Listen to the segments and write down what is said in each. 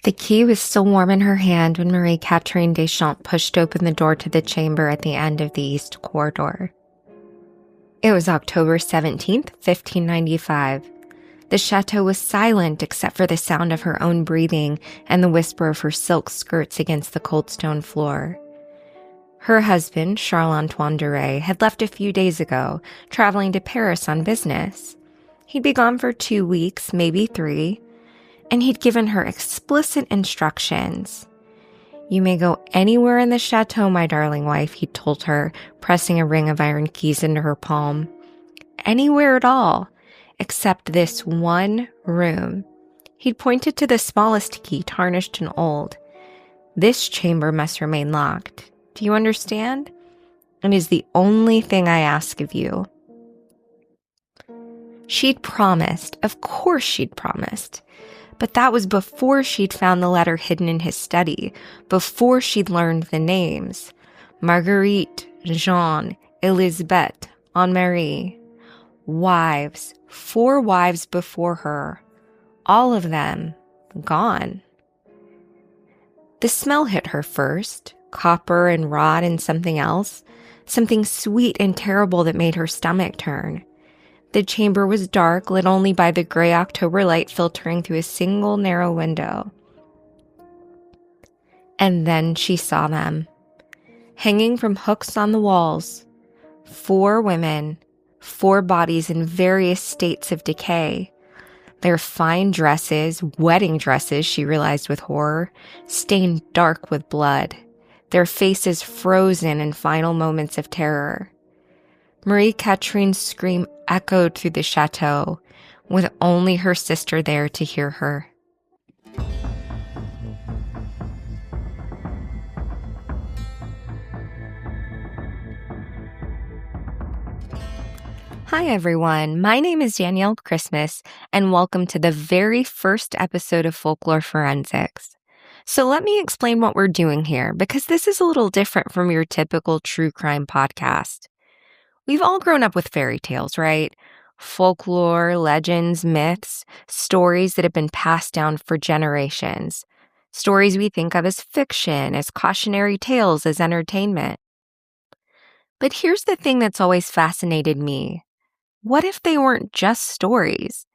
The key was still warm in her hand when Marie-Catherine Deschamps pushed open the door to the chamber at the end of the east corridor. It was October 17th, 1595. The chateau was silent except for the sound of her own breathing and the whisper of her silk skirts against the cold stone floor. Her husband, Charles-Antoine de Ray, had left a few days ago, traveling to Paris on business. He'd be gone for 2 weeks, maybe 3, and he'd given her explicit instructions. "You may go anywhere in the chateau, my darling wife," he told her, pressing a ring of iron keys into her palm. "Anywhere at all, except this one room." He'd pointed to the smallest key, tarnished and old. "This chamber must remain locked. Do you understand? It is the only thing I ask of you." She'd promised. Of course she'd promised. But that was before she'd found the letter hidden in his study, before she'd learned the names. Marguerite, Jeanne, Elisabeth, Anne-Marie. Wives, 4 wives before her. All of them gone. The smell hit her first, copper and rot and something else, something sweet and terrible that made her stomach turn. The chamber was dark, lit only by the gray October light filtering through a single narrow window. And then she saw them, hanging from hooks on the walls. 4 women, 4 bodies in various states of decay. Their fine dresses, wedding dresses, she realized with horror, stained dark with blood. Their faces frozen in final moments of terror. Marie-Catherine's scream echoed through the chateau, with only her sister there to hear her. Hi everyone, my name is Danielle Christmas, and welcome to the very first episode of Folklore Forensics. So let me explain what we're doing here, because this is a little different from your typical true crime podcast. We've all grown up with fairy tales, right? Folklore, legends, myths, stories that have been passed down for generations. Stories we think of as fiction, as cautionary tales, as entertainment. But here's the thing that's always fascinated me. What if they weren't just stories?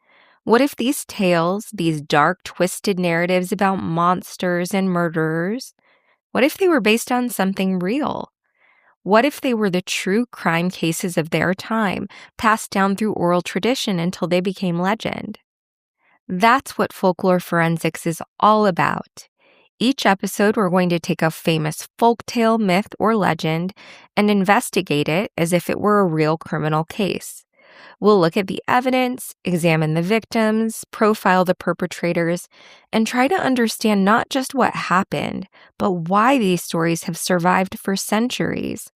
What if these tales, these dark, twisted narratives about monsters and murderers, what if they were based on something real? What if they were the true crime cases of their time, passed down through oral tradition until they became legend? That's what Folklore Forensics is all about. Each episode, we're going to take a famous folktale, myth, or legend and investigate it as if it were a real criminal case. We'll look at the evidence, examine the victims, profile the perpetrators, and try to understand not just what happened, but why these stories have survived for centuries.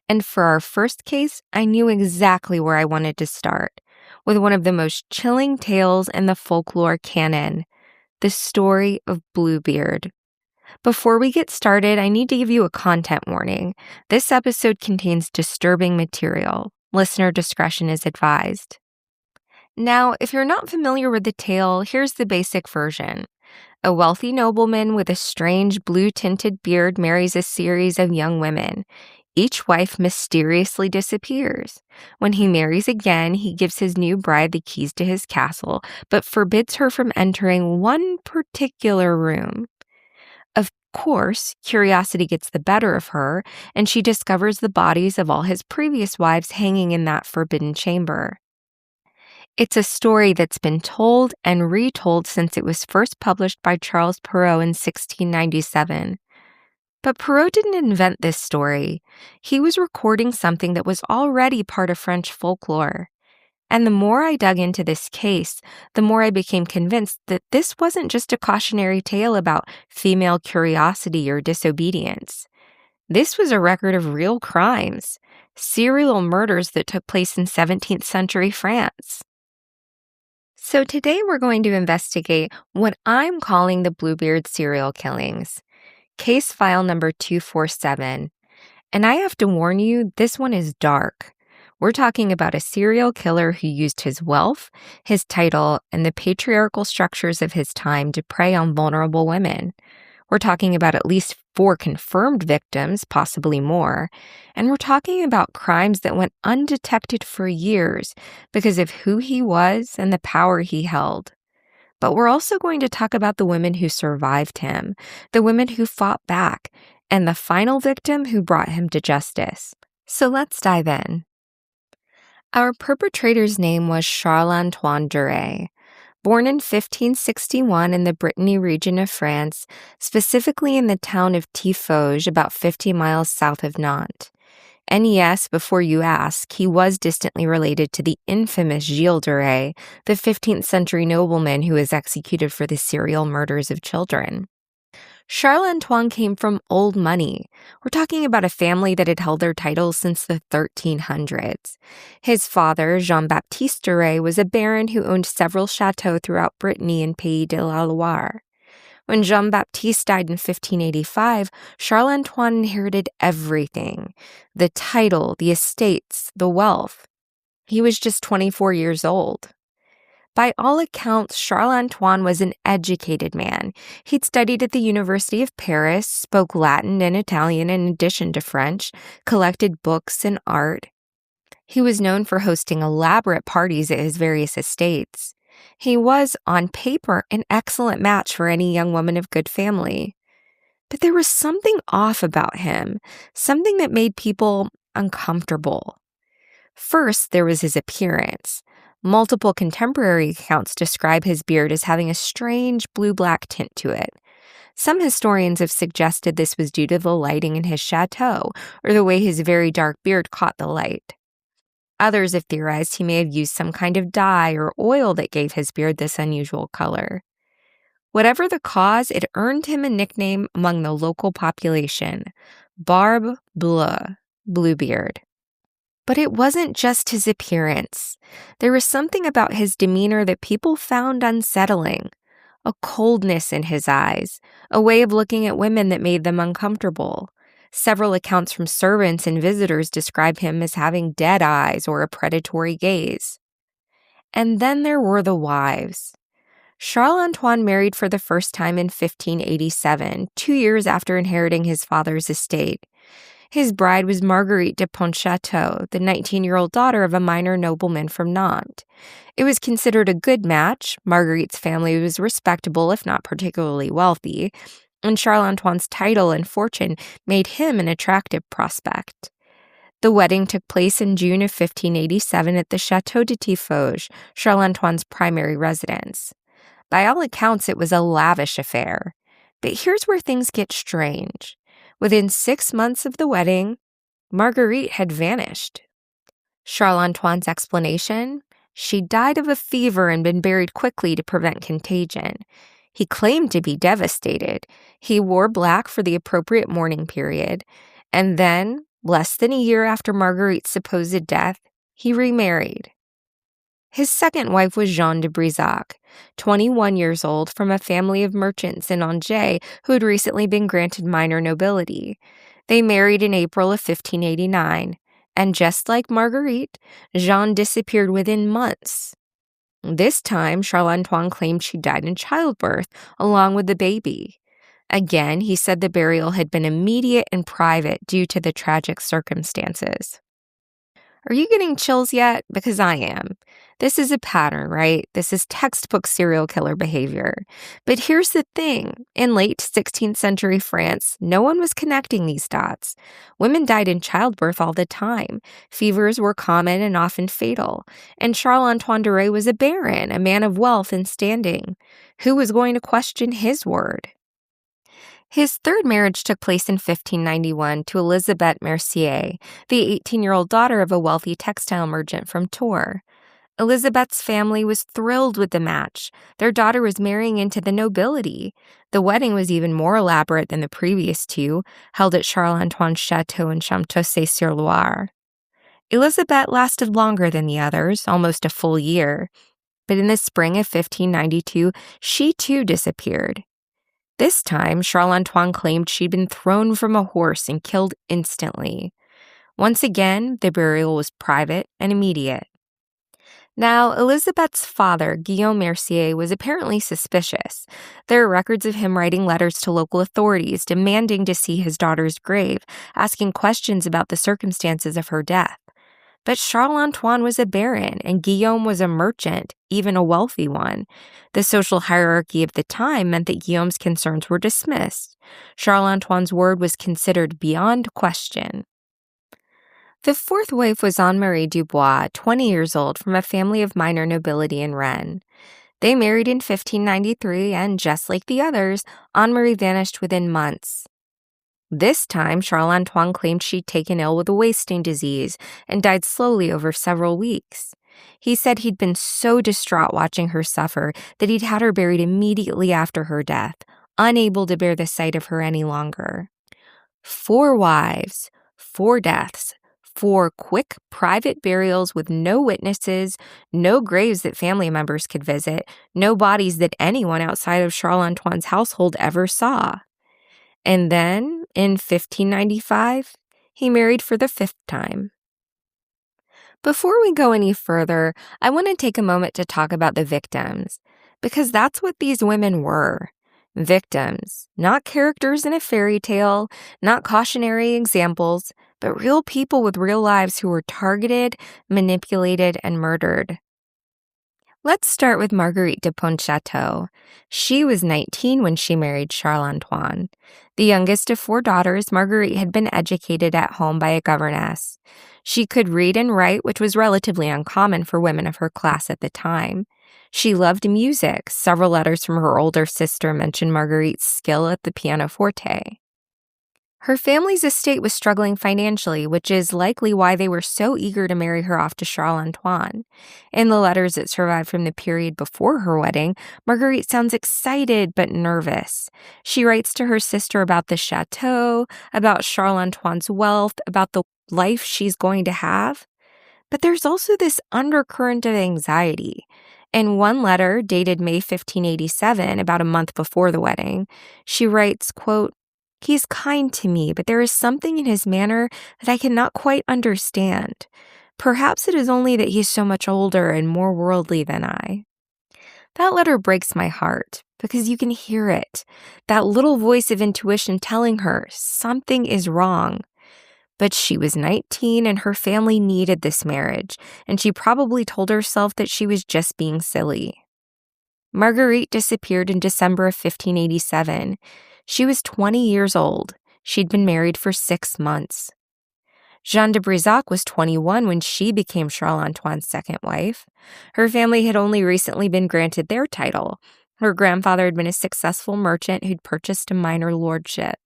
And for our first case, I knew exactly where I wanted to start, with one of the most chilling tales in the folklore canon, the story of Bluebeard. Before we get started, I need to give you a content warning. This episode contains disturbing material. Listener discretion is advised. Now, if you're not familiar with the tale, here's the basic version. A wealthy nobleman with a strange blue-tinted beard marries a series of young women. Each wife mysteriously disappears. When he marries again, he gives his new bride the keys to his castle, but forbids her from entering one particular room. Of course, curiosity gets the better of her, and she discovers the bodies of all his previous wives hanging in that forbidden chamber. It's a story that's been told and retold since it was first published by Charles Perrault in 1697. But Perrault didn't invent this story. He was recording something that was already part of French folklore. And the more I dug into this case, the more I became convinced that this wasn't just a cautionary tale about female curiosity or disobedience. This was a record of real crimes, serial murders that took place in 17th century France. So today we're going to investigate what I'm calling the Bluebeard serial killings. Case file number 247. And I have to warn you, this one is dark. We're talking about a serial killer who used his wealth, his title, and the patriarchal structures of his time to prey on vulnerable women. We're talking about at least 4 confirmed victims, possibly more, and we're talking about crimes that went undetected for years because of who he was and the power he held. But we're also going to talk about the women who survived him, the women who fought back, and the final victim who brought him to justice. So let's dive in. Our perpetrator's name was Charles-Antoine Duret. Born in 1561 in the Brittany region of France, specifically in the town of Tiffauges, about 50 miles south of Nantes. And yes, before you ask, he was distantly related to the infamous Gilles de Rais, the 15th century nobleman who was executed for the serial murders of children. Charles-Antoine came from old money. We're talking about a family that had held their titles since the 1300s. His father, Jean-Baptiste de Rais, was a baron who owned several chateaux throughout Brittany and Pays de la Loire. When Jean-Baptiste died in 1585, Charles-Antoine inherited everything: the title, the estates, the wealth. He was just 24 years old. By all accounts, Charles-Antoine was an educated man. He'd studied at the University of Paris, spoke Latin and Italian in addition to French, collected books and art. He was known for hosting elaborate parties at his various estates. He was, on paper, an excellent match for any young woman of good family. But there was something off about him, something that made people uncomfortable. First, there was his appearance. Multiple contemporary accounts describe his beard as having a strange blue-black tint to it. Some historians have suggested this was due to the lighting in his chateau, or the way his very dark beard caught the light. Others have theorized he may have used some kind of dye or oil that gave his beard this unusual color. Whatever the cause, it earned him a nickname among the local population: Barbe Bleue, Bluebeard. But it wasn't just his appearance. There was something about his demeanor that people found unsettling. A coldness in his eyes, a way of looking at women that made them uncomfortable. Several accounts from servants and visitors describe him as having dead eyes or a predatory gaze. And then there were the wives. Charles-Antoine married for the first time in 1587, 2 years after inheriting his father's estate. His bride was Marguerite de Pontchâteau, the 19-year-old daughter of a minor nobleman from Nantes. It was considered a good match. Marguerite's family was respectable, if not particularly wealthy, and Charles-Antoine's title and fortune made him an attractive prospect. The wedding took place in June of 1587 at the Château de Tiffauges, Charles-Antoine's primary residence. By all accounts, it was a lavish affair. But here's where things get strange. Within 6 months of the wedding, Marguerite had vanished. Charles-Antoine's explanation? She died of a fever and been buried quickly to prevent contagion. He claimed to be devastated. He wore black for the appropriate mourning period. And then, less than a year after Marguerite's supposed death, he remarried. His second wife was Jeanne de Brissac, 21 years old, from a family of merchants in Angers who had recently been granted minor nobility. They married in April of 1589, and just like Marguerite, Jeanne disappeared within months. This time, Charles-Antoine claimed she died in childbirth, along with the baby. Again, he said the burial had been immediate and private due to the tragic circumstances. Are you getting chills yet? Because I am. This is a pattern, right? This is textbook serial killer behavior. But here's the thing. In late 16th century France, no one was connecting these dots. Women died in childbirth all the time. Fevers were common and often fatal. And Charles-Antoine Duret was a baron, a man of wealth and standing. Who was going to question his word? His third marriage took place in 1591 to Elisabeth Mercier, the 18-year-old daughter of a wealthy textile merchant from Tours. Elizabeth's family was thrilled with the match. Their daughter was marrying into the nobility. The wedding was even more elaborate than the previous two, held at Charles-Antoine's chateau in Champtocé-sur-Loire. Elizabeth lasted longer than the others, almost a full year. But in the spring of 1592, she too disappeared. This time, Charles-Antoine claimed she'd been thrown from a horse and killed instantly. Once again, the burial was private and immediate. Now, Elizabeth's father, Guillaume Mercier, was apparently suspicious. There are records of him writing letters to local authorities demanding to see his daughter's grave, asking questions about the circumstances of her death. But Charles-Antoine was a baron, and Guillaume was a merchant, even a wealthy one. The social hierarchy of the time meant that Guillaume's concerns were dismissed. Charles-Antoine's word was considered beyond question. The fourth wife was Anne-Marie Dubois, 20 years old, from a family of minor nobility in Rennes. They married in 1593, and just like the others, Anne-Marie vanished within months. This time, Charles-Antoine claimed she'd taken ill with a wasting disease and died slowly over several weeks. He said he'd been so distraught watching her suffer that he'd had her buried immediately after her death, unable to bear the sight of her any longer. 4 wives, 4 deaths, 4 quick, private burials with no witnesses, no graves that family members could visit, no bodies that anyone outside of Charles-Antoine's household ever saw. And then, in 1595, he married for the 5th time. Before we go any further, I want to take a moment to talk about the victims, because that's what these women were. Victims, not characters in a fairy tale, not cautionary examples, but real people with real lives who were targeted, manipulated, and murdered. Let's start with Marguerite de Pontchâteau. She was 19 when she married Charles-Antoine. The youngest of 4 daughters, Marguerite had been educated at home by a governess. She could read and write, which was relatively uncommon for women of her class at the time. She loved music. Several letters from her older sister mention Marguerite's skill at the pianoforte. Her family's estate was struggling financially, which is likely why they were so eager to marry her off to Charles-Antoine. In the letters that survive from the period before her wedding, Marguerite sounds excited but nervous. She writes to her sister about the chateau, about Charles-Antoine's wealth, about the life she's going to have. But there's also this undercurrent of anxiety. In one letter, dated May 1587, about a month before the wedding, she writes, quote, "He's kind to me, but there is something in his manner that I cannot quite understand. Perhaps it is only that he's so much older and more worldly than I." That letter breaks my heart because you can hear it, that little voice of intuition telling her something is wrong. But she was 19 and her family needed this marriage, and she probably told herself that she was just being silly. Marguerite disappeared in December of 1587. She was 20 years old. She'd been married for 6 months. Jeanne de Brissac was 21 when she became Charles-Antoine's second wife. Her family had only recently been granted their title. Her grandfather had been a successful merchant who'd purchased a minor lordship.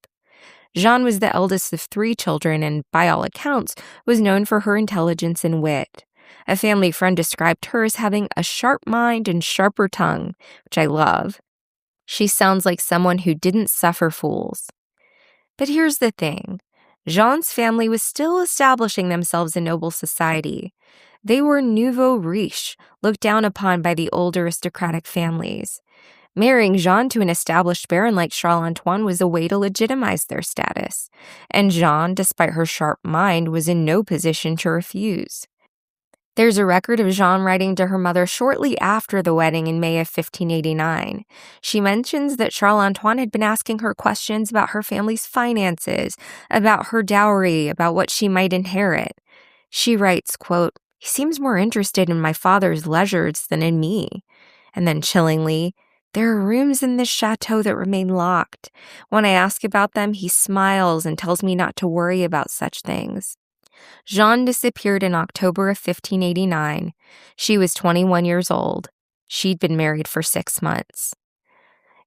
Jeanne was the eldest of 3 children and, by all accounts, was known for her intelligence and wit. A family friend described her as having a sharp mind and sharper tongue, which I love. She sounds like someone who didn't suffer fools. But here's the thing. Jeanne's family was still establishing themselves in noble society. They were nouveau riche, looked down upon by the old aristocratic families. Marrying Jeanne to an established baron like Charles-Antoine was a way to legitimize their status, and Jeanne, despite her sharp mind, was in no position to refuse. There's a record of Jeanne writing to her mother shortly after the wedding in May of 1589. She mentions that Charles-Antoine had been asking her questions about her family's finances, about her dowry, about what she might inherit. She writes, quote, "He seems more interested in my father's leisures than in me." And then chillingly, "There are rooms in this chateau that remain locked. When I ask about them, he smiles and tells me not to worry about such things." Jeanne disappeared in October of 1589. She was 21 years old. She'd been married for 6 months.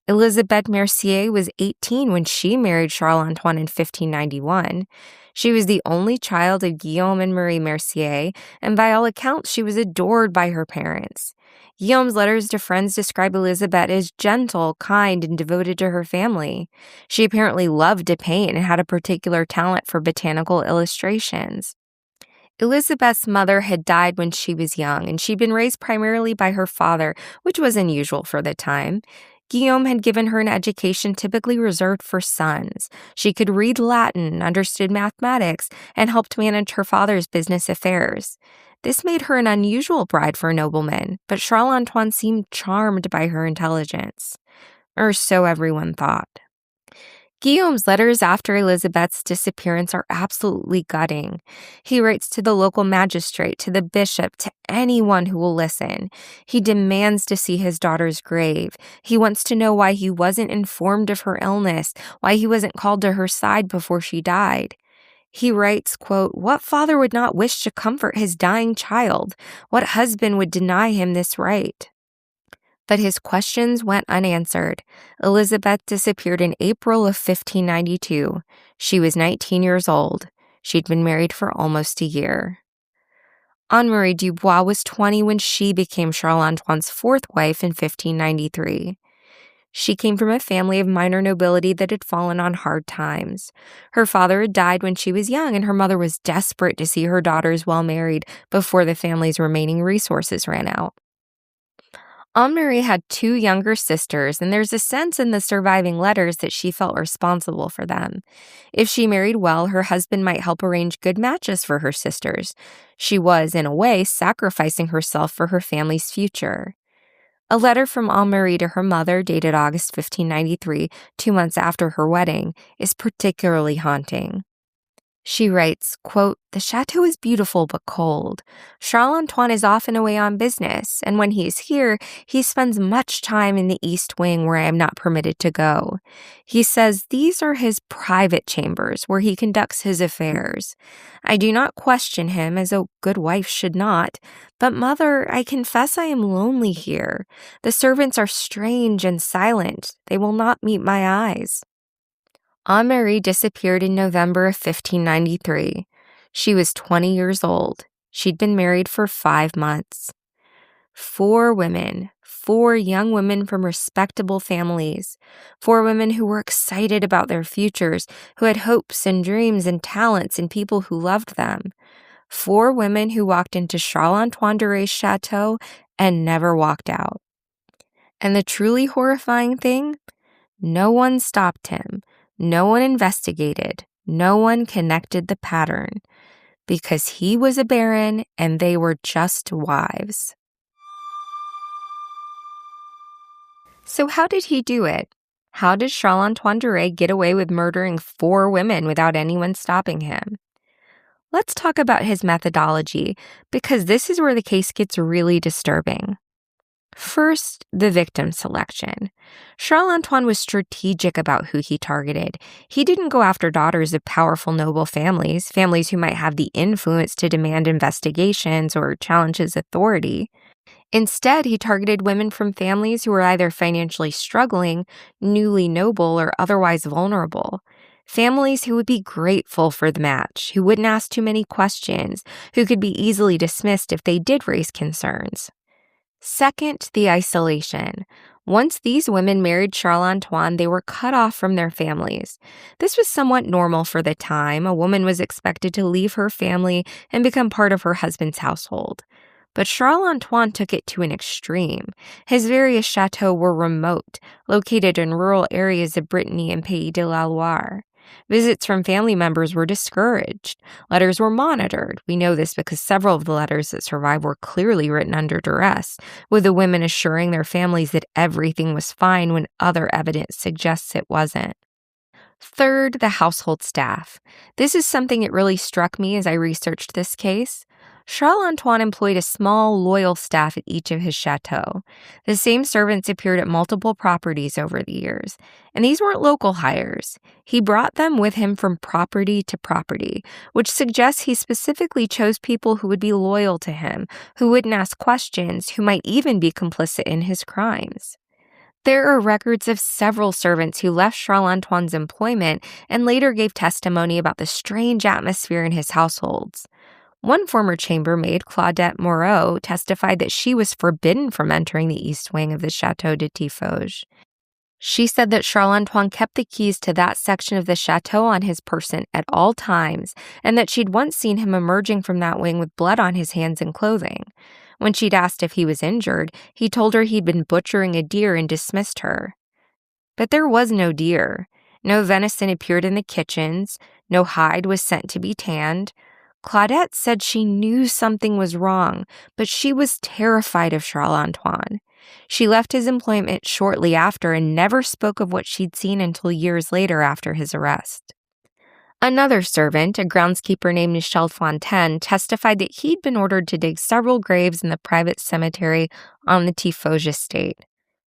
Elizabeth Mercier was 18 when she married Charles-Antoine in 1591. She was the only child of Guillaume and Marie Mercier, and by all accounts, she was adored by her parents. Guillaume's letters to friends describe Elizabeth as gentle, kind, and devoted to her family. She apparently loved to paint and had a particular talent for botanical illustrations. Elizabeth's mother had died when she was young, and she'd been raised primarily by her father, which was unusual for the time. Guillaume had given her an education typically reserved for sons. She could read Latin, understood mathematics, and helped manage her father's business affairs. This made her an unusual bride for a nobleman, but Charles-Antoine seemed charmed by her intelligence. Or so everyone thought. Guillaume's letters after Elizabeth's disappearance are absolutely gutting. He writes to the local magistrate, to the bishop, to anyone who will listen. He demands to see his daughter's grave. He wants to know why he wasn't informed of her illness, why he wasn't called to her side before she died. He writes, quote, "What father would not wish to comfort his dying child? What husband would deny him this right?" But his questions went unanswered. Elizabeth disappeared in April of 1592. She was 19 years old. She'd been married for almost a year. Anne-Marie Dubois was 20 when she became Charles-Antoine's fourth wife in 1593. She came from a family of minor nobility that had fallen on hard times. Her father had died when she was young, and her mother was desperate to see her daughters well married before the family's remaining resources ran out. Anne-Marie had 2 younger sisters, and there's a sense in the surviving letters that she felt responsible for them. If she married well, her husband might help arrange good matches for her sisters. She was, in a way, sacrificing herself for her family's future. A letter from Anne-Marie to her mother, dated August 1593, 2 months after her wedding, is particularly haunting. She writes, quote, "The chateau is beautiful but cold. Charles-Antoine is often away on business, and when he is here, he spends much time in the east wing where I am not permitted to go. He says these are his private chambers where he conducts his affairs. I do not question him, as a good wife should not, but mother, I confess I am lonely here. The servants are strange and silent. They will not meet my eyes." Anne-Marie disappeared in November of 1593. She was 20 years old. She'd been married for 5 months. 4 women, 4 young women from respectable families, 4 women who were excited about their futures, who had hopes and dreams and talents and people who loved them. 4 women who walked into Charles-Antoine de Ray's chateau and never walked out. And the truly horrifying thing? No one stopped him. No one investigated. No one connected the pattern. Because he was a baron and they were just wives. So how did he do it? How did Charles-Antoine de Ray get away with murdering 4 women without anyone stopping him? Let's talk about his methodology, because this is where the case gets really disturbing. First, the victim selection. Charles-Antoine was strategic about who he targeted. He didn't go after daughters of powerful noble families, families who might have the influence to demand investigations or challenge his authority. Instead, he targeted women from families who were either financially struggling, newly noble, or otherwise vulnerable. Families who would be grateful for the match, who wouldn't ask too many questions, who could be easily dismissed if they did raise concerns. Second, the isolation. Once these women married Charles-Antoine, they were cut off from their families. This was somewhat normal for the time. A woman was expected to leave her family and become part of her husband's household. But Charles-Antoine took it to an extreme. His various chateaux were remote, located in rural areas of Brittany and Pays de la Loire. Visits from family members were discouraged. Letters were monitored. We know this because several of the letters that survive were clearly written under duress, with the women assuring their families that everything was fine when other evidence suggests it wasn't. Third, the household staff. This is something that really struck me as I researched this case. Charles-Antoine employed a small, loyal staff at each of his chateaux. The same servants appeared at multiple properties over the years, and these weren't local hires. He brought them with him from property to property, which suggests he specifically chose people who would be loyal to him, who wouldn't ask questions, who might even be complicit in his crimes. There are records of several servants who left Charles-Antoine's employment and later gave testimony about the strange atmosphere in his households. One former chambermaid, Claudette Moreau, testified that she was forbidden from entering the east wing of the Château de Tiffauges. She said that Charles-Antoine kept the keys to that section of the chateau on his person at all times, and that she'd once seen him emerging from that wing with blood on his hands and clothing. When she'd asked if he was injured, he told her he'd been butchering a deer and dismissed her. But there was no deer. No venison appeared in the kitchens. No hide was sent to be tanned. Claudette said she knew something was wrong, but she was terrified of Charles Antoine. She left his employment shortly after and never spoke of what she'd seen until years later after his arrest. Another servant, a groundskeeper named Michel Fontaine, testified that he'd been ordered to dig several graves in the private cemetery on the Tiffauges estate.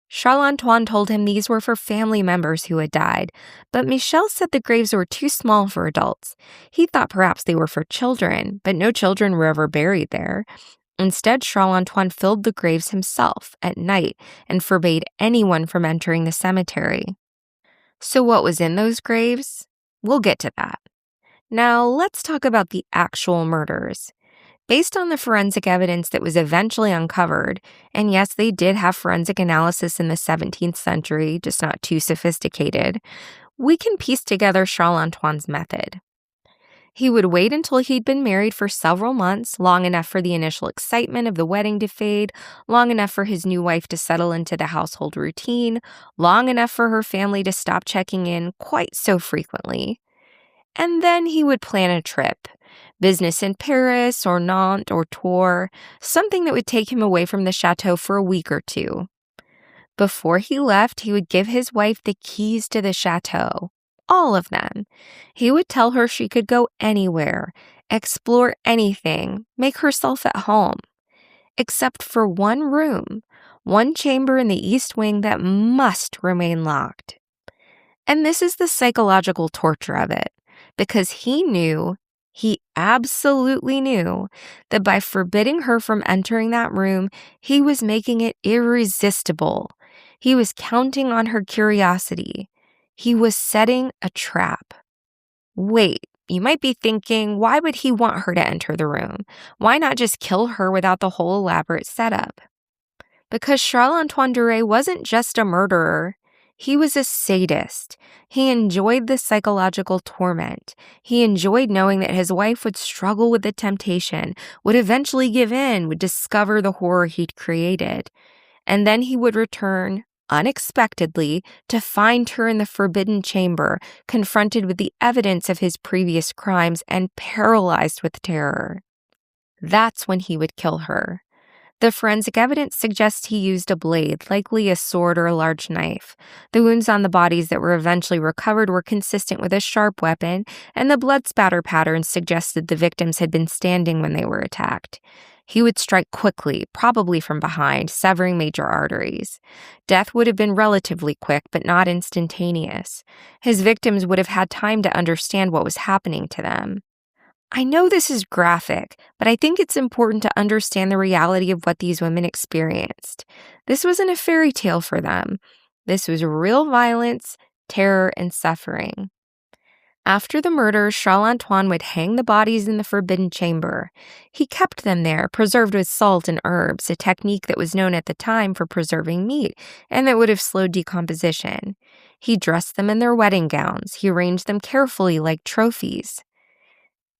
Charles Antoine told him these were for family members who had died, but Michel said the graves were too small for adults. He thought perhaps they were for children, but no children were ever buried there. Instead, Charles Antoine filled the graves himself at night and forbade anyone from entering the cemetery. So what was in those graves? We'll get to that. Now, let's talk about the actual murders. Based on the forensic evidence that was eventually uncovered, and yes, they did have forensic analysis in the 17th century, just not too sophisticated, we can piece together Charles Antoine's method. He would wait until he'd been married for several months, long enough for the initial excitement of the wedding to fade, long enough for his new wife to settle into the household routine, long enough for her family to stop checking in quite so frequently. And then he would plan a trip. Business in Paris or Nantes or Tours, something that would take him away from the chateau for a week or two. Before he left, he would give his wife the keys to the chateau, all of them. He would tell her she could go anywhere, explore anything, make herself at home, except for one room, one chamber in the east wing that must remain locked. And this is the psychological torture of it, because he absolutely knew that by forbidding her from entering that room, he was making it irresistible. He was counting on her curiosity. He was setting a trap. Wait, you might be thinking, why would he want her to enter the room? Why not just kill her without the whole elaborate setup? Because Charles-Antoine Duret wasn't just a murderer. He was a sadist. He enjoyed the psychological torment. He enjoyed knowing that his wife would struggle with the temptation, would eventually give in, would discover the horror he'd created. And then he would return, unexpectedly, to find her in the forbidden chamber, confronted with the evidence of his previous crimes and paralyzed with terror. That's when he would kill her. The forensic evidence suggests he used a blade, likely a sword or a large knife. The wounds on the bodies that were eventually recovered were consistent with a sharp weapon, and the blood spatter patterns suggested the victims had been standing when they were attacked. He would strike quickly, probably from behind, severing major arteries. Death would have been relatively quick, but not instantaneous. His victims would have had time to understand what was happening to them. I know this is graphic, but I think it's important to understand the reality of what these women experienced. This wasn't a fairy tale for them. This was real violence, terror, and suffering. After the murder, Charles-Antoine would hang the bodies in the forbidden chamber. He kept them there, preserved with salt and herbs, a technique that was known at the time for preserving meat and that would have slowed decomposition. He dressed them in their wedding gowns. He arranged them carefully like trophies.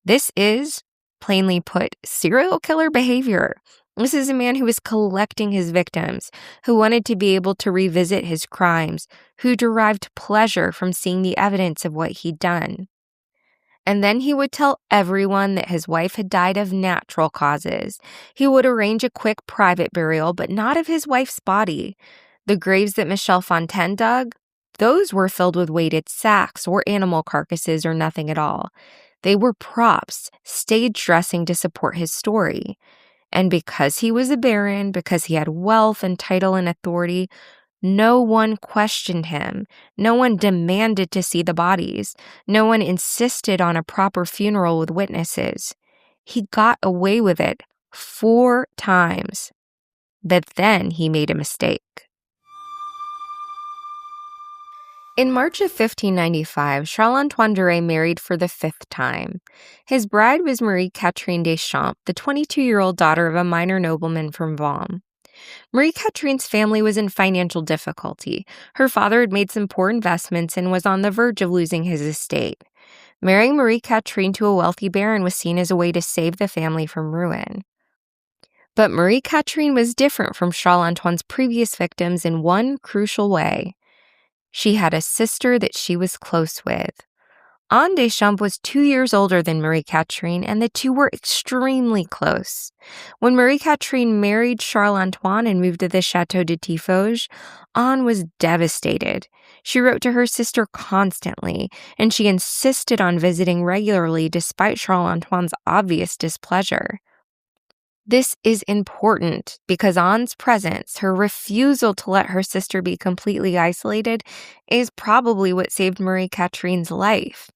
This is, plainly put, serial killer behavior. This is a man who was collecting his victims, who wanted to be able to revisit his crimes, who derived pleasure from seeing the evidence of what he'd done. And then he would tell everyone that his wife had died of natural causes. He would arrange a quick private burial, but not of his wife's body. The graves that Michel Fontaine dug, those were filled with weighted sacks or animal carcasses or nothing at all. They were props, stage dressing to support his story. And because he was a baron, because he had wealth and title and authority, no one questioned him. No one demanded to see the bodies. No one insisted on a proper funeral with witnesses. He got away with it 4 times. But then he made a mistake. In March of 1595, Charles-Antoine Duret married for the 5th time. His bride was Marie-Catherine Deschamps, the 22-year-old daughter of a minor nobleman from Vannes. Marie-Catherine's family was in financial difficulty. Her father had made some poor investments and was on the verge of losing his estate. Marrying Marie-Catherine to a wealthy baron was seen as a way to save the family from ruin. But Marie-Catherine was different from Charles-Antoine's previous victims in one crucial way. She had a sister that she was close with. Anne Deschamps was 2 years older than Marie-Catherine, and the two were extremely close. When Marie-Catherine married Charles-Antoine and moved to the Château de Tiffauges, Anne was devastated. She wrote to her sister constantly, and she insisted on visiting regularly despite Charles-Antoine's obvious displeasure. This is important because Anne's presence, her refusal to let her sister be completely isolated, is probably what saved Marie-Catherine's life.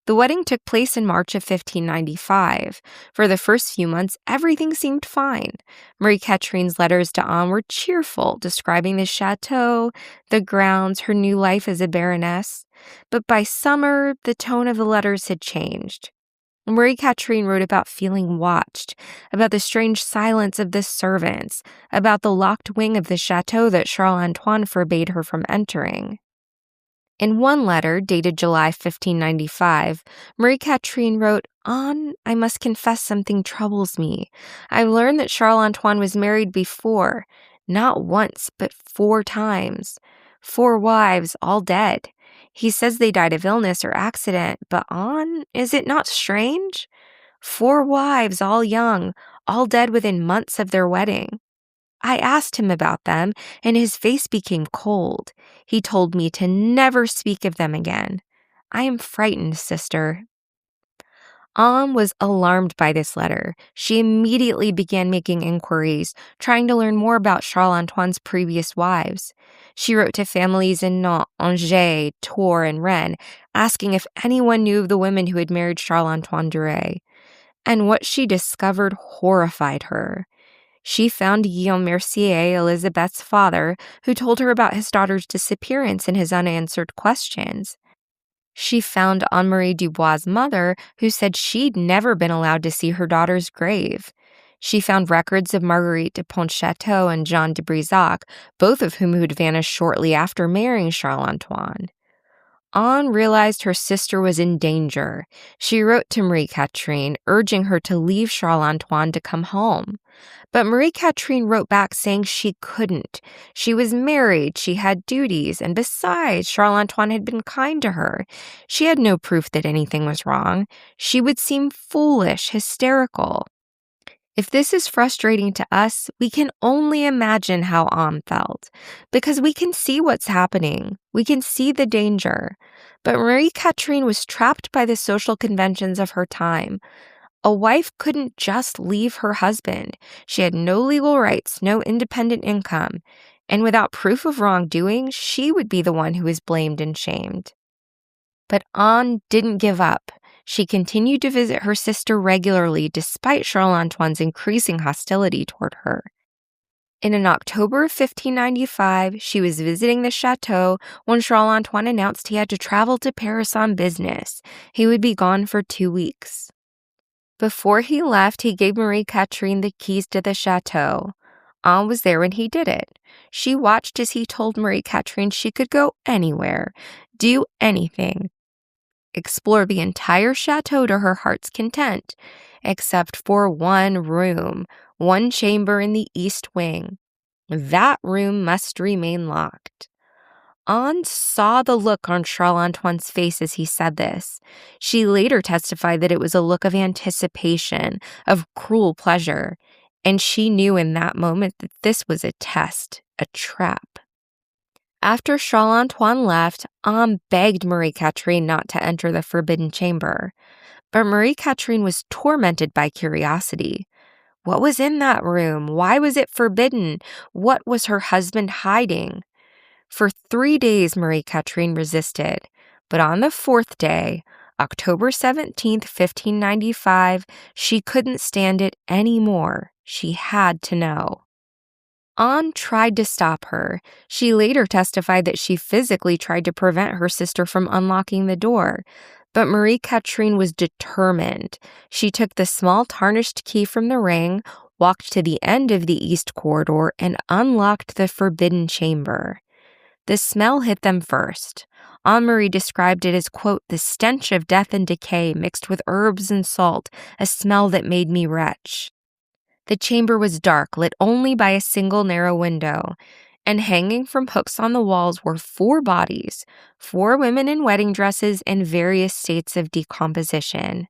The wedding took place in March of 1595. For the first few months, everything seemed fine. Marie-Catherine's letters to Anne were cheerful, describing the chateau, the grounds, her new life as a baroness. But by summer, the tone of the letters had changed. Marie-Catherine wrote about feeling watched, about the strange silence of the servants, about the locked wing of the chateau that Charles-Antoine forbade her from entering. In one letter, dated July 1595, Marie-Catherine wrote, "Anne, I must confess something troubles me. I've learned that Charles-Antoine was married before, not once, but 4 times. 4 wives, all dead. He says they died of illness or accident, but Anne, is it not strange? 4 wives, all young, all dead within months of their wedding. I asked him about them, and his face became cold. He told me to never speak of them again. I am frightened, sister." Anne was alarmed by this letter. She immediately began making inquiries, trying to learn more about Charles-Antoine's previous wives. She wrote to families in Nantes, Angers, Tours, and Rennes, asking if anyone knew of the women who had married Charles-Antoine Duret. And what she discovered horrified her. She found Guillaume Mercier, Elizabeth's father, who told her about his daughter's disappearance and his unanswered questions. She found Anne-Marie Dubois' mother, who said she'd never been allowed to see her daughter's grave. She found records of Marguerite de Pontchâteau and Jean de Brissac, both of whom had vanished shortly after marrying Charles-Antoine. Anne realized her sister was in danger. She wrote to Marie-Catherine, urging her to leave Charles-Antoine to come home. But Marie-Catherine wrote back saying she couldn't. She was married, she had duties, and besides, Charles-Antoine had been kind to her. She had no proof that anything was wrong. She would seem foolish, hysterical. If this is frustrating to us, we can only imagine how Anne felt, because we can see what's happening. We can see the danger. But Marie-Catherine was trapped by the social conventions of her time. A wife couldn't just leave her husband. She had no legal rights, no independent income, and without proof of wrongdoing, she would be the one who was blamed and shamed. But Anne didn't give up. She continued to visit her sister regularly despite Charles-Antoine's increasing hostility toward her. In October of 1595, she was visiting the chateau when Charles-Antoine announced he had to travel to Paris on business. He would be gone for 2 weeks. Before he left, he gave Marie-Catherine the keys to the chateau. Anne was there when he did it. She watched as he told Marie-Catherine she could go anywhere, do anything, explore the entire chateau to her heart's content, except for one room, one chamber in the east wing. That room must remain locked. Anne saw the look on Charles-Antoine's face as he said this. She later testified that it was a look of anticipation, of cruel pleasure, and she knew in that moment that this was a test, a trap. After Charles-Antoine left, Anne begged Marie-Catherine not to enter the forbidden chamber. But Marie-Catherine was tormented by curiosity. What was in that room? Why was it forbidden? What was her husband hiding? For 3 days, Marie-Catherine resisted. But on the 4th day, October 17th, 1595, she couldn't stand it anymore. She had to know. Anne tried to stop her. She later testified that she physically tried to prevent her sister from unlocking the door. But Marie-Catherine was determined. She took the small tarnished key from the ring, walked to the end of the east corridor, and unlocked the forbidden chamber. The smell hit them first. Anne-Marie described it as, quote, "the stench of death and decay mixed with herbs and salt, a smell that made me retch." The chamber was dark, lit only by a single narrow window, And hanging from hooks on the walls were 4 bodies, 4 women in wedding dresses in various states of decomposition.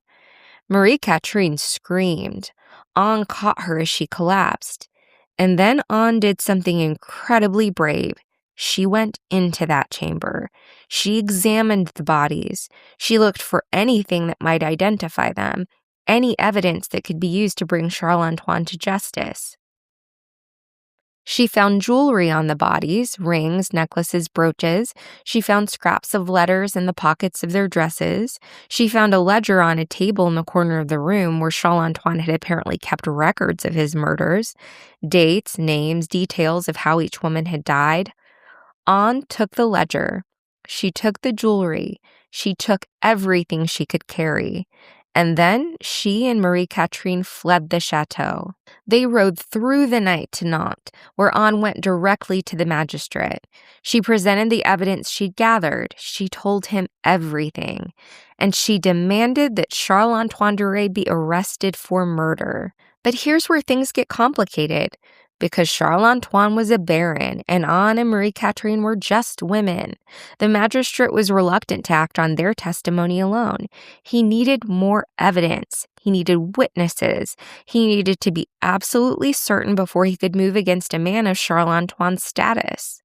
Marie-Catherine screamed. Anne caught her as she collapsed. And then Anne did something incredibly brave. She went into that chamber. She examined the bodies. She looked for anything that might identify them, any evidence that could be used to bring Charles Antoine to justice. She found jewelry on the bodies, rings, necklaces, brooches. She found scraps of letters in the pockets of their dresses. She found a ledger on a table in the corner of the room where Charles Antoine had apparently kept records of his murders, dates, names, details of how each woman had died. Anne took the ledger. She took the jewelry. She took everything she could carry. And then she and Marie-Catherine fled the chateau. They rode through the night to Nantes, where Anne went directly to the magistrate. She presented the evidence she'd gathered. She told him everything. And she demanded that Charles-Antoine Duret be arrested for murder. But here's where things get complicated. Because Charles-Antoine was a baron and Anne and Marie-Catherine were just women, the magistrate was reluctant to act on their testimony alone. He needed more evidence. He needed witnesses. He needed to be absolutely certain before he could move against a man of Charles-Antoine's status.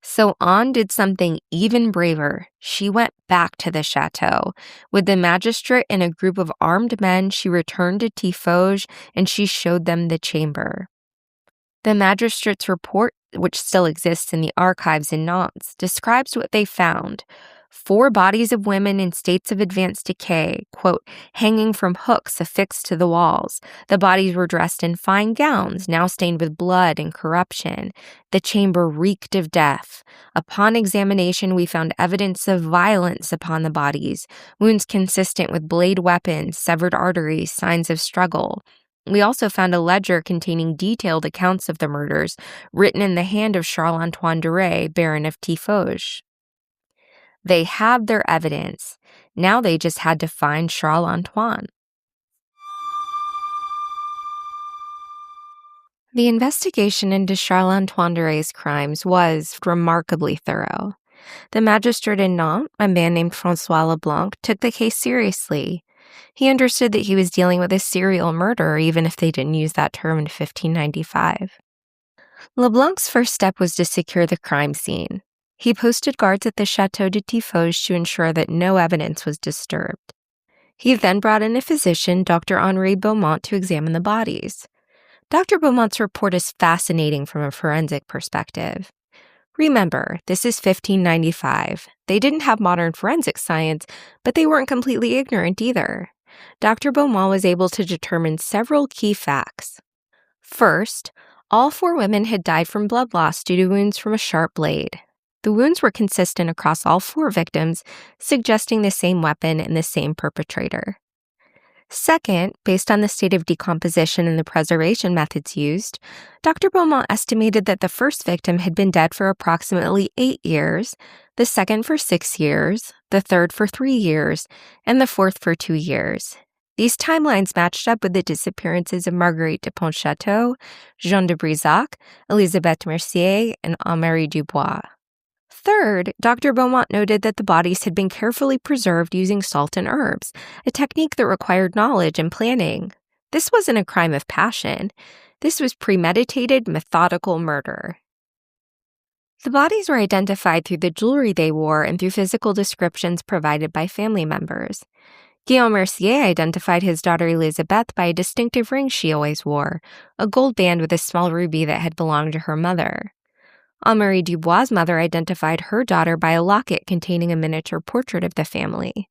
So Anne did something even braver. She went back to the chateau. With the magistrate and a group of armed men, she returned to Tiffauges and she showed them the chamber. The magistrate's report, which still exists in the archives in Nantes, describes what they found. 4 bodies of women in states of advanced decay, quote, hanging from hooks affixed to the walls. The bodies were dressed in fine gowns, now stained with blood and corruption. The chamber reeked of death. Upon examination, we found evidence of violence upon the bodies, wounds consistent with blade weapons, severed arteries, signs of struggle. We also found a ledger containing detailed accounts of the murders, written in the hand of Charles-Antoine Duret, Baron of Tiffauges. They had their evidence. Now they just had to find Charles-Antoine. The investigation into Charles-Antoine Duret's crimes was remarkably thorough. The magistrate in Nantes, a man named François Leblanc, took the case seriously. He understood that he was dealing with a serial murderer, even if they didn't use that term in 1595. Leblanc's first step was to secure the crime scene. He posted guards at the Château de Tiffauges to ensure that no evidence was disturbed. He then brought in a physician, Dr. Henri Beaumont, to examine the bodies. Dr. Beaumont's report is fascinating from a forensic perspective. Remember, this is 1595. They didn't have modern forensic science, but they weren't completely ignorant either. Dr. Beaumont was able to determine several key facts. First, all 4 women had died from blood loss due to wounds from a sharp blade. The wounds were consistent across all 4 victims, suggesting the same weapon and the same perpetrator. Second, based on the state of decomposition and the preservation methods used, Dr. Beaumont estimated that the first victim had been dead for approximately 8 years, the second for 6 years, the third for 3 years, and the fourth for 2 years. These timelines matched up with the disappearances of Marguerite de Pontchâteau, Jeanne de Brissac, Elisabeth Mercier, and Anne-Marie Dubois. Third, Dr. Beaumont noted that the bodies had been carefully preserved using salt and herbs, a technique that required knowledge and planning. This wasn't a crime of passion. This was premeditated, methodical murder. The bodies were identified through the jewelry they wore and through physical descriptions provided by family members. Guillaume Mercier identified his daughter Elisabeth by a distinctive ring she always wore, a gold band with a small ruby that had belonged to her mother. Anne-Marie Dubois' mother identified her daughter by a locket containing a miniature portrait of the family.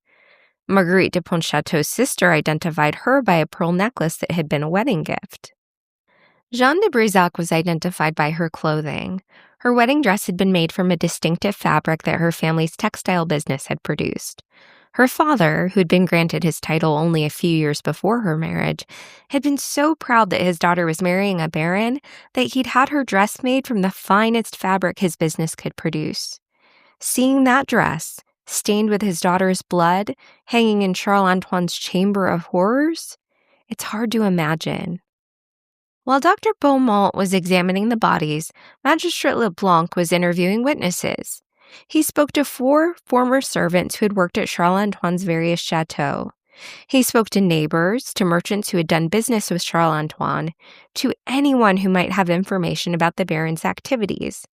Marguerite de Pontchâteau's sister identified her by a pearl necklace that had been a wedding gift. Jeanne de Brissac was identified by her clothing. Her wedding dress had been made from a distinctive fabric that her family's textile business had produced. Her father, who had been granted his title only a few years before her marriage, had been so proud that his daughter was marrying a baron that he'd had her dress made from the finest fabric his business could produce. Seeing that dress, stained with his daughter's blood, hanging in Charles Antoine's chamber of horrors, it's hard to imagine. While Dr. Beaumont was examining the bodies, Magistrate Leblanc was interviewing witnesses. He spoke to 4 former servants who had worked at Charles Antoine's various chateaux. He spoke to neighbors, to merchants who had done business with Charles Antoine, to anyone who might have information about the Baron's activities.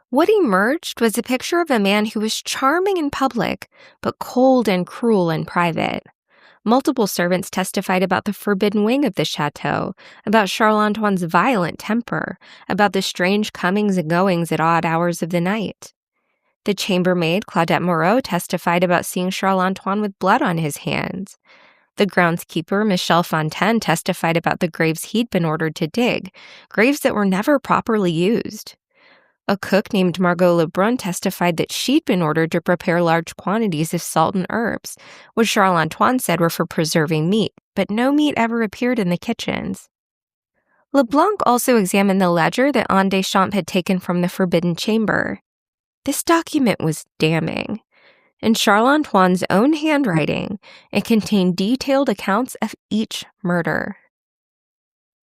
What emerged was a picture of a man who was charming in public, but cold and cruel in private. Multiple servants testified about the forbidden wing of the chateau, about Charles Antoine's violent temper, about the strange comings and goings at odd hours of the night. The chambermaid, Claudette Moreau, testified about seeing Charles Antoine with blood on his hands. The groundskeeper, Michel Fontaine, testified about the graves he'd been ordered to dig, graves that were never properly used. A cook named Margot Lebrun testified that she'd been ordered to prepare large quantities of salt and herbs, which Charles Antoine said were for preserving meat, but no meat ever appeared in the kitchens. Leblanc also examined the ledger that Anne Deschamps had taken from the forbidden chamber. This document was damning. In Charles Antoine's own handwriting, it contained detailed accounts of each murder.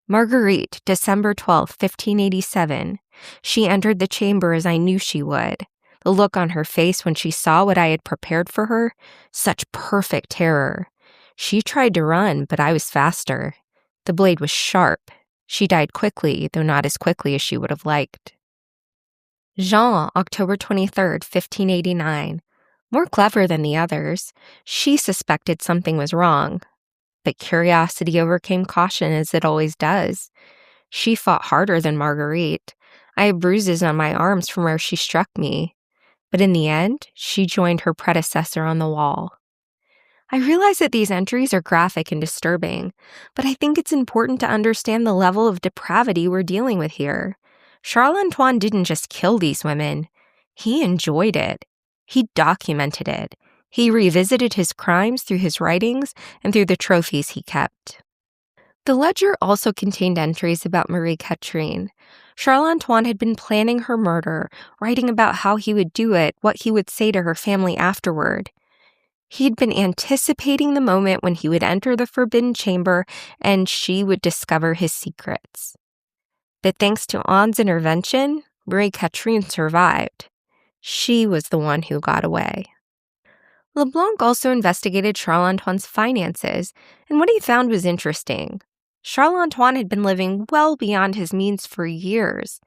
Marguerite, December 12, 1587. She entered the chamber as I knew she would. The look on her face when she saw what I had prepared for her, such perfect terror. She tried to run, but I was faster. The blade was sharp. She died quickly, though not as quickly as she would have liked. Jean, October 23, 1589. More clever than the others. She suspected something was wrong. But curiosity overcame caution, as it always does. She fought harder than Marguerite. I have bruises on my arms from where she struck me. But in the end, she joined her predecessor on the wall. I realize that these entries are graphic and disturbing, but I think it's important to understand the level of depravity we're dealing with here. Charles Antoine didn't just kill these women. He enjoyed it. He documented it. He revisited his crimes through his writings and through the trophies he kept. The ledger also contained entries about Marie Catherine. Charles Antoine had been planning her murder, writing about how he would do it, what he would say to her family afterward. He'd been anticipating the moment when he would enter the forbidden chamber and she would discover his secrets. But thanks to Anne's intervention, Marie Catherine survived. She was the one who got away. Leblanc also investigated Charles Antoine's finances, and what he found was interesting. Charles Antoine had been living well beyond his means for years.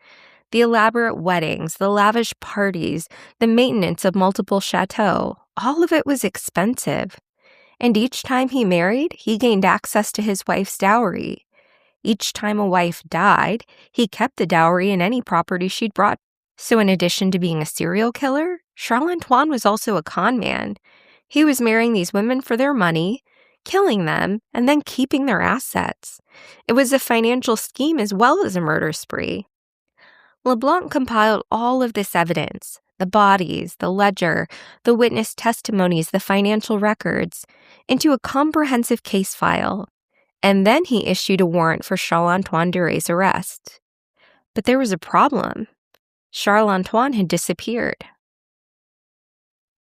The elaborate weddings, the lavish parties, the maintenance of multiple chateaux, all of it was expensive. And each time he married, he gained access to his wife's dowry. Each time a wife died, he kept the dowry and any property she'd brought. So in addition to being a serial killer, Charles Antoine was also a con man. He was marrying these women for their money, killing them, and then keeping their assets. It was a financial scheme as well as a murder spree. Leblanc compiled all of this evidence, the bodies, the ledger, the witness testimonies, the financial records, into a comprehensive case file. And then he issued a warrant for Charles-Antoine Duré's arrest. But there was a problem. Charles-Antoine had disappeared.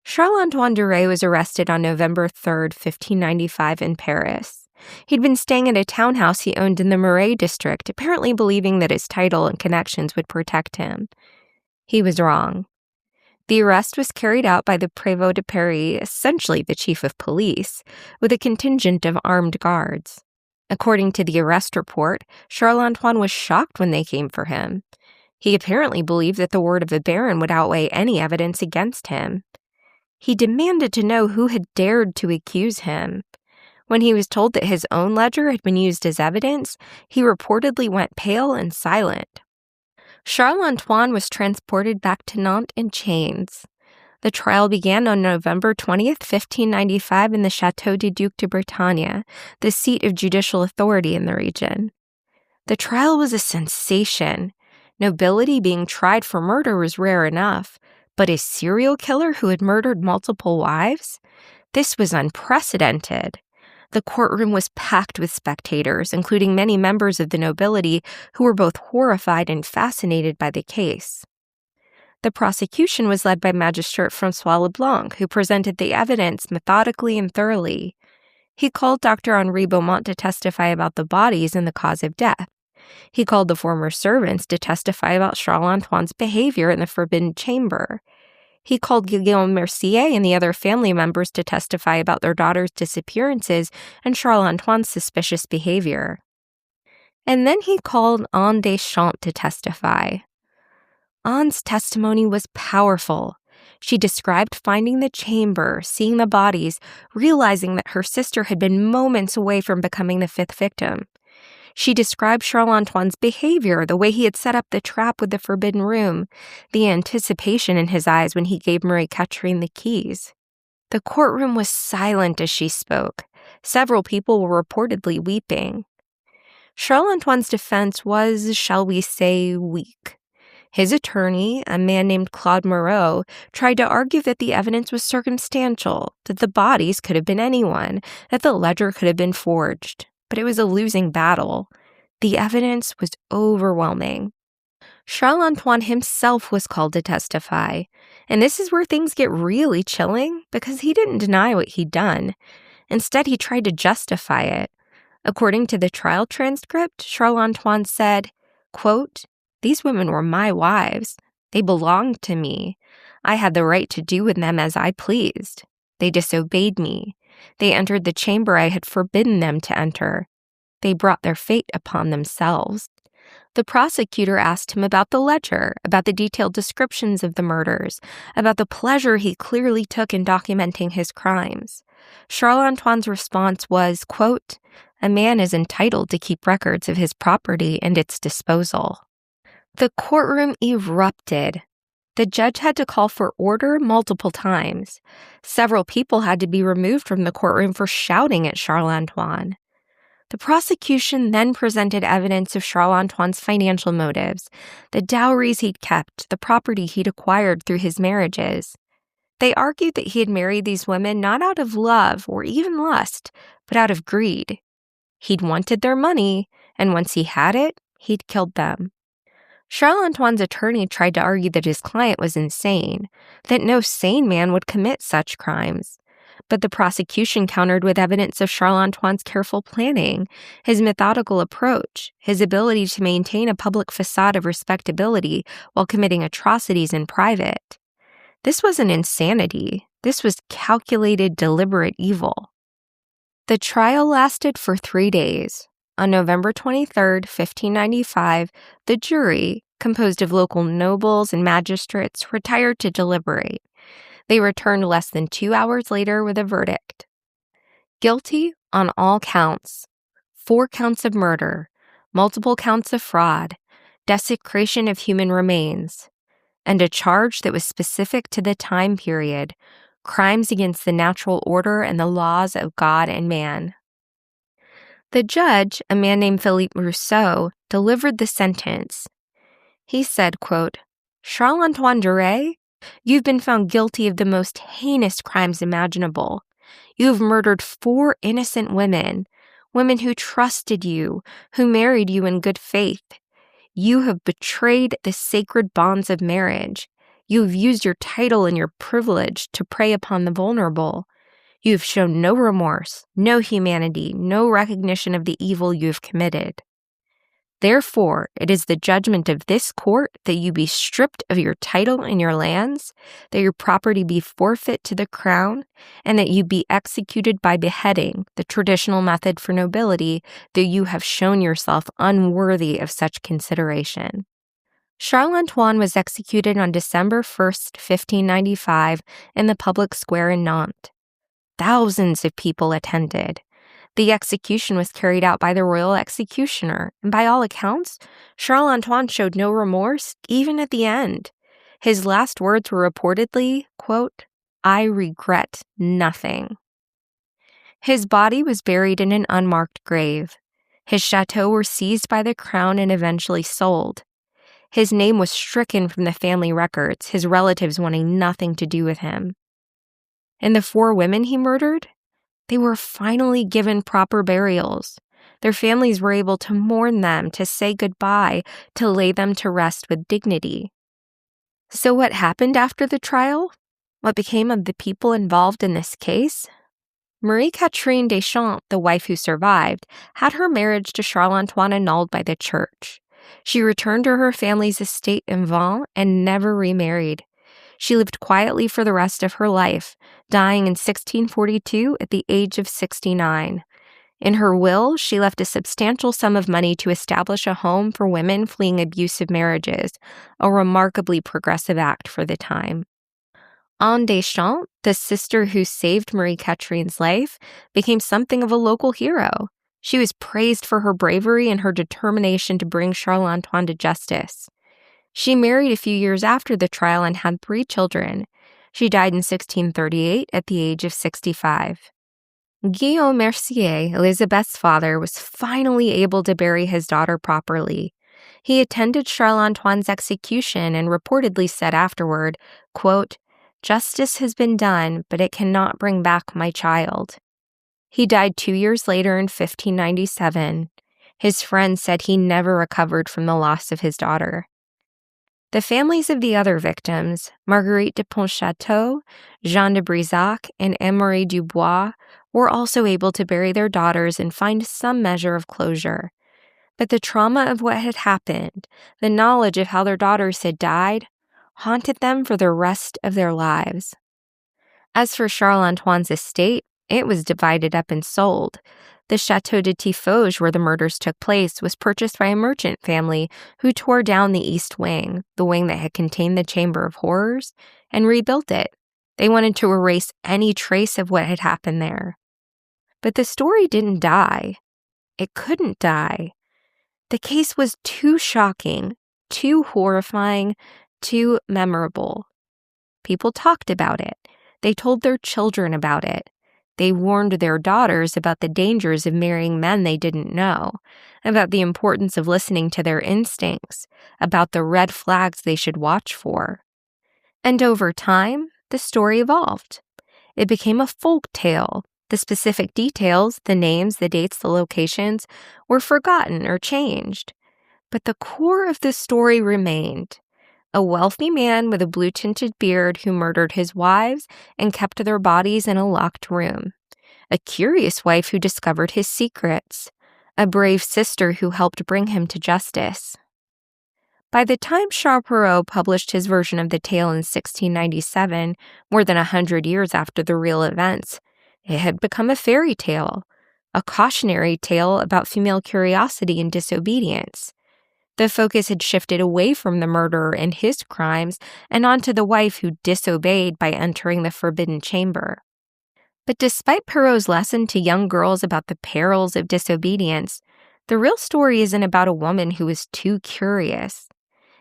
Charles-Antoine Duré was arrested on November 3, 1595 in Paris. He'd been staying at a townhouse he owned in the Marais district, apparently believing that his title and connections would protect him. He was wrong. The arrest was carried out by the Prévôt de Paris, essentially the chief of police, with a contingent of armed guards. According to the arrest report, Charles-Antoine was shocked when they came for him. He apparently believed that the word of the Baron would outweigh any evidence against him. He demanded to know who had dared to accuse him. When he was told that his own ledger had been used as evidence, he reportedly went pale and silent. Charles-Antoine was transported back to Nantes in chains. The trial began on November 20th, 1595 in the Château du Duc de Bretagne, the seat of judicial authority in the region. The trial was a sensation. Nobility being tried for murder was rare enough, but a serial killer who had murdered multiple wives? This was unprecedented. The courtroom was packed with spectators, including many members of the nobility who were both horrified and fascinated by the case. The prosecution was led by Magistrate François Leblanc, who presented the evidence methodically and thoroughly. He called Dr. Henri Beaumont to testify about the bodies and the cause of death. He called the former servants to testify about Charles-Antoine's behavior in the forbidden chamber. He called Guillaume Mercier and the other family members to testify about their daughter's disappearances and Charles-Antoine's suspicious behavior. And then he called Anne Deschamps to testify. Anne's testimony was powerful. She described finding the chamber, seeing the bodies, realizing that her sister had been moments away from becoming the fifth victim. She described Charles-Antoine's behavior, the way he had set up the trap with the forbidden room, the anticipation in his eyes when he gave Marie-Catherine the keys. The courtroom was silent as she spoke. Several people were reportedly weeping. Charles-Antoine's defense was, shall we say, weak. His attorney, a man named Claude Moreau, tried to argue that the evidence was circumstantial, that the bodies could have been anyone, that the ledger could have been forged. But it was a losing battle. The evidence was overwhelming. Charles-Antoine himself was called to testify, and this is where things get really chilling because he didn't deny what he'd done. Instead, he tried to justify it. According to the trial transcript, Charles-Antoine said, quote, "These women were my wives. They belonged to me. I had the right to do with them as I pleased. They disobeyed me. They entered the chamber I had forbidden them to enter. They brought their fate upon themselves." The prosecutor asked him about the ledger, about the detailed descriptions of the murders, about the pleasure he clearly took in documenting his crimes. Charles-Antoine's response was, quote, "A man is entitled to keep records of his property and its disposal." The courtroom erupted. The judge had to call for order multiple times. Several people had to be removed from the courtroom for shouting at Charles-Antoine. The prosecution then presented evidence of Charles-Antoine's financial motives, the dowries he'd kept, the property he'd acquired through his marriages. They argued that he had married these women not out of love or even lust, but out of greed. He'd wanted their money, and once he had it, he'd killed them. Charles-Antoine's attorney tried to argue that his client was insane, that no sane man would commit such crimes. But the prosecution countered with evidence of Charles-Antoine's careful planning, his methodical approach, his ability to maintain a public facade of respectability while committing atrocities in private. This wasn't insanity. This was calculated, deliberate evil. The trial lasted for 3 days. On November 23, 1595, the jury, composed of local nobles and magistrates, retired to deliberate. They returned less than 2 hours later with a verdict. Guilty on all counts. 4 counts of murder, multiple counts of fraud, desecration of human remains, and a charge that was specific to the time period, crimes against the natural order and the laws of God and man. The judge, a man named Philippe Rousseau, delivered the sentence. He said, quote, "Charles-Antoine Duret, you've been found guilty of the most heinous crimes imaginable. You have murdered 4 innocent women, women who trusted you, who married you in good faith. You have betrayed the sacred bonds of marriage. You have used your title and your privilege to prey upon the vulnerable. You have shown no remorse, no humanity, no recognition of the evil you have committed. Therefore, it is the judgment of this court that you be stripped of your title and your lands, that your property be forfeit to the crown, and that you be executed by beheading, the traditional method for nobility, though you have shown yourself unworthy of such consideration." Charles-Antoine was executed on December 1st, 1595, in the public square in Nantes. Thousands of people attended. The execution was carried out by the royal executioner, and by all accounts, Charles-Antoine showed no remorse, even at the end. His last words were reportedly, quote, "I regret nothing." His body was buried in an unmarked grave. His chateaux were seized by the crown and eventually sold. His name was stricken from the family records, his relatives wanting nothing to do with him. And the 4 women he murdered? They were finally given proper burials. Their families were able to mourn them, to say goodbye, to lay them to rest with dignity. So what happened after the trial? What became of the people involved in this case? Marie-Catherine Deschamps, the wife who survived, had her marriage to Charles-Antoine annulled by the church. She returned to her family's estate in Vannes and never remarried. She lived quietly for the rest of her life, dying in 1642 at the age of 69. In her will, she left a substantial sum of money to establish a home for women fleeing abusive marriages, a remarkably progressive act for the time. Anne Deschamps, the sister who saved Marie-Catherine's life, became something of a local hero. She was praised for her bravery and her determination to bring Charles-Antoine to justice. She married a few years after the trial and had 3 children. She died in 1638 at the age of 65. Guillaume Mercier, Elizabeth's father, was finally able to bury his daughter properly. He attended Charles-Antoine's execution and reportedly said afterward, quote, "Justice has been done, but it cannot bring back my child." He died 2 years later in 1597. His friends said he never recovered from the loss of his daughter. The families of the other victims, Marguerite de Pontchâteau, Jeanne de Brisac, and Anne-Marie Dubois, were also able to bury their daughters and find some measure of closure. But the trauma of what had happened, the knowledge of how their daughters had died, haunted them for the rest of their lives. As for Charles-Antoine's estate, it was divided up and sold. The Château de Tiffauges, where the murders took place, was purchased by a merchant family who tore down the east wing, the wing that had contained the Chamber of Horrors, and rebuilt it. They wanted to erase any trace of what had happened there. But the story didn't die. It couldn't die. The case was too shocking, too horrifying, too memorable. People talked about it. They told their children about it. They warned their daughters about the dangers of marrying men they didn't know, about the importance of listening to their instincts, about the red flags they should watch for. And over time, the story evolved. It became a folk tale. The specific details, the names, the dates, the locations, were forgotten or changed. But the core of the story remained. A wealthy man with a blue-tinted beard who murdered his wives and kept their bodies in a locked room. A curious wife who discovered his secrets. A brave sister who helped bring him to justice. By the time Charles Perrault published his version of the tale in 1697, more than 100 years after the real events, it had become a fairy tale, a cautionary tale about female curiosity and disobedience. The focus had shifted away from the murderer and his crimes and onto the wife who disobeyed by entering the forbidden chamber. But despite Perrault's lesson to young girls about the perils of disobedience, the real story isn't about a woman who was too curious.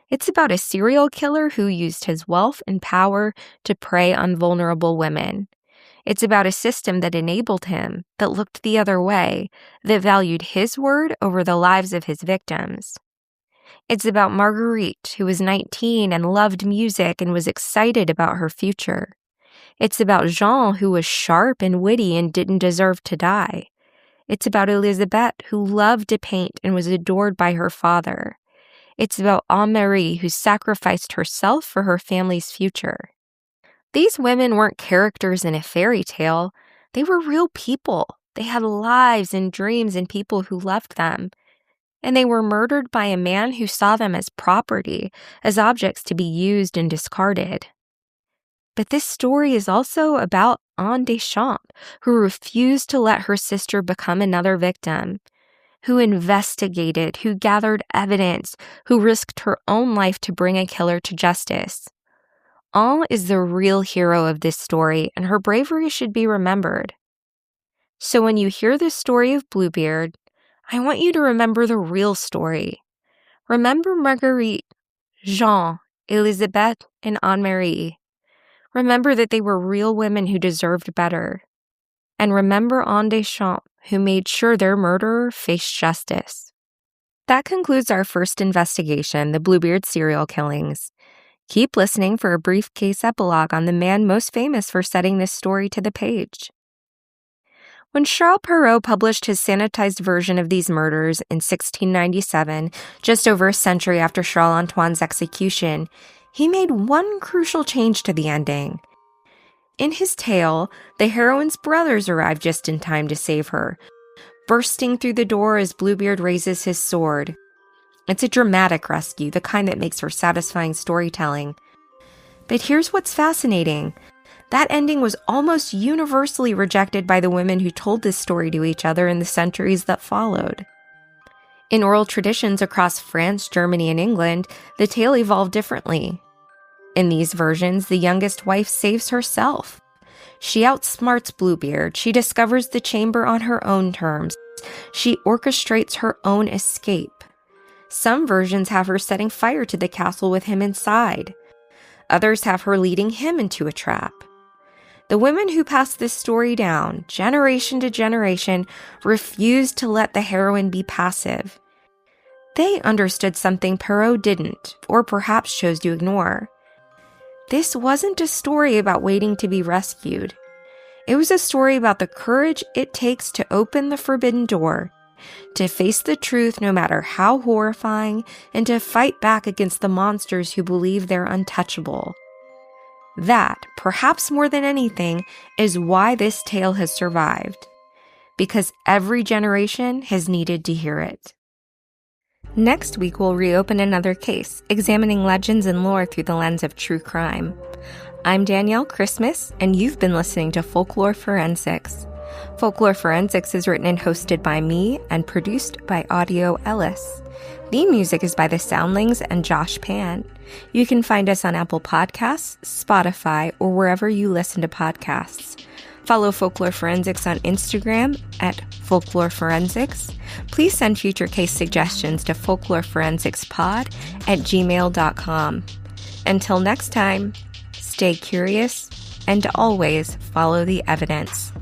It's about a serial killer who used his wealth and power to prey on vulnerable women. It's about a system that enabled him, that looked the other way, that valued his word over the lives of his victims. It's about Marguerite, who was 19 and loved music and was excited about her future. It's about Jean, who was sharp and witty and didn't deserve to die. It's about Elizabeth, who loved to paint and was adored by her father. It's about Anne-Marie, who sacrificed herself for her family's future. These women weren't characters in a fairy tale. They were real people. They had lives and dreams and people who loved them. And they were murdered by a man who saw them as property, as objects to be used and discarded. But this story is also about Anne Deschamps, who refused to let her sister become another victim, who investigated, who gathered evidence, who risked her own life to bring a killer to justice. Anne is the real hero of this story, and her bravery should be remembered. So when you hear the story of Bluebeard, I want you to remember the real story. Remember Marguerite, Jean, Elizabeth, and Anne-Marie. Remember that they were real women who deserved better. And remember Anne Deschamps, who made sure their murderer faced justice. That concludes our first investigation, the Bluebeard serial killings. Keep listening for a brief case epilogue on the man most famous for setting this story to the page. When Charles Perrault published his sanitized version of these murders in 1697, just over a century after Charles-Antoine's execution, he made one crucial change to the ending. In his tale, the heroine's brothers arrive just in time to save her, bursting through the door as Bluebeard raises his sword. It's a dramatic rescue, the kind that makes for satisfying storytelling. But here's what's fascinating. That ending was almost universally rejected by the women who told this story to each other in the centuries that followed. In oral traditions across France, Germany, and England, the tale evolved differently. In these versions, the youngest wife saves herself. She outsmarts Bluebeard. She discovers the chamber on her own terms. She orchestrates her own escape. Some versions have her setting fire to the castle with him inside. Others have her leading him into a trap. The women who passed this story down, generation to generation, refused to let the heroine be passive. They understood something Perrault didn't, or perhaps chose to ignore. This wasn't a story about waiting to be rescued. It was a story about the courage it takes to open the forbidden door, to face the truth no matter how horrifying, and to fight back against the monsters who believe they're untouchable. That, perhaps more than anything, is why this tale has survived. Because every generation has needed to hear it. Next week, we'll reopen another case, examining legends and lore through the lens of true crime. I'm Danielle Christmas, and you've been listening to Folklore Forensics. Folklore Forensics is written and hosted by me and produced by Audio Ellis. Theme music is by the Soundlings and Josh Pan. You can find us on Apple Podcasts, Spotify, or wherever you listen to podcasts. Follow Folklore Forensics on Instagram at Folklore Forensics. Please send future case suggestions to folkloreforensicspod@gmail.com. Until next time, stay curious and always follow the evidence.